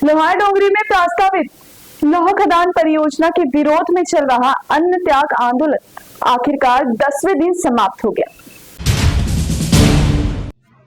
लोहारडोंगरी में प्रस्तावित लौह खदान परियोजना के विरोध में चल रहा अन्न त्याग आंदोलन आखिरकार 10वें दिन समाप्त हो गया।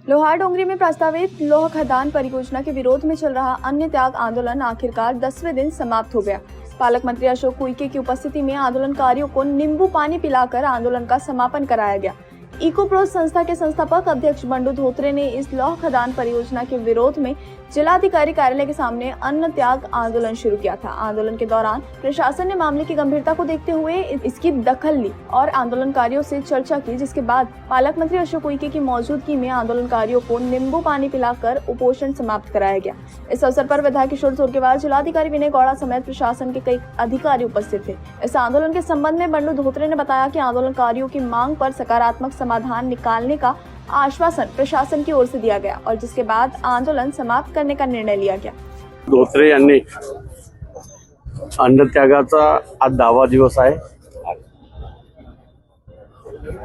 लोहारडोंगरी में प्रस्तावित लौह खदान परियोजना के विरोध में चल रहा अन्न त्याग आंदोलन आखिरकार 10वें दिन समाप्त हो गया। पालक मंत्री अशोक उइके की उपस्थिति में आंदोलनकारियों को नींबू पानी पिलाकर आंदोलन का समापन कराया गया। इकोप्रोस संस्था के संस्थापक अध्यक्ष बंडू धोत्रे ने इस लौह खदान परियोजना के विरोध में जिलाधिकारी कार्यालय के सामने अन्न त्याग आंदोलन शुरू किया था। आंदोलन के दौरान प्रशासन ने मामले की गंभीरता को देखते हुए इसकी दखल ली और आंदोलनकारियों से चर्चा की, जिसके बाद पालक मंत्री अशोक उइके की मौजूदगी में आंदोलनकारियों को नींबू पानी पिलाकर उपोषण समाप्त कराया गया। इस अवसर पर विधायक किशोर जोरगेवार, जिलाधिकारी विनय गौड़ा समेत प्रशासन के कई अधिकारी उपस्थित थे। इस आंदोलन के संबंध में बंडू धोत्रे ने बताया कि आंदोलनकारियों की मांग पर सकारात्मक समाधान निकालने का आश्वासन प्रशासन की ओर से दिया गया और जिसके बाद आंदोलन समाप्त करने का निर्णय लिया गया। धोत्रे यांनी अन्नत्यागाचा आज 10वा दिवस आहे।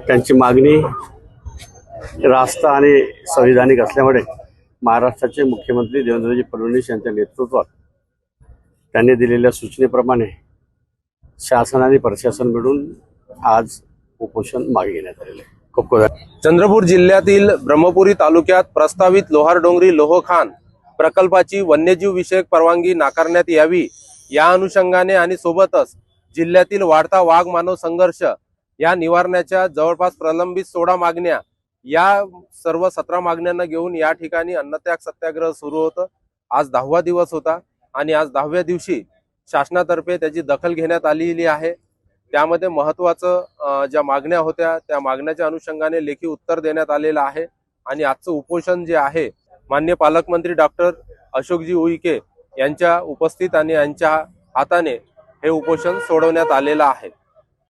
त्यांची मागणी रास्त आणि संविधानिक असल्यामुळे महाराष्ट्राचे मुख्यमंत्री देवेंद्रजी फडणवीस यांच्या नेतृत्वात त्यांनी दिलेल्या सूचनेप्रमाणे शासन आणि प्रशासन मिळून आज उपोषण मागे घेण्यात आलेले आहे। चंद्रपूर जिल्ह्यातील ब्रह्मपुरी तालुक्यात प्रस्तावित लोहारडोंगरी लोहखान प्रकल्पाची वन्यजीव विषयक परवानगी नाकारण्यात यावी या अनुषंगाने आणि सोबतच जिल्ह्यातील वाढता वाघ मानव संघर्ष या निवारण्याच्या जवळपास प्रलंबित 16 मागण्या या सर्व 17 मागण्यांना घेऊन या ठिकाणी अन्नत्याग सत्याग्रह सुरू होतं। आज 10वा दिवस होता आणि आज 10व्या दिवशी शासनातर्फे त्याची दखल घेण्यात आलेली आहे। त्यामध्ये महत्त्वाचं ज्या मागण्या होत्या त्या मागण्याच्या अनुषंगाने लेखी उत्तर देण्यात आलेलं आहे आणि आजचं उपोषण जे आहे माननीय पालकमंत्री डॉक्टर अशोकजी उइके यांच्या उपस्थित आणि यांच्या हाताने हे उपोषण सोडवण्यात आलेलं आहे।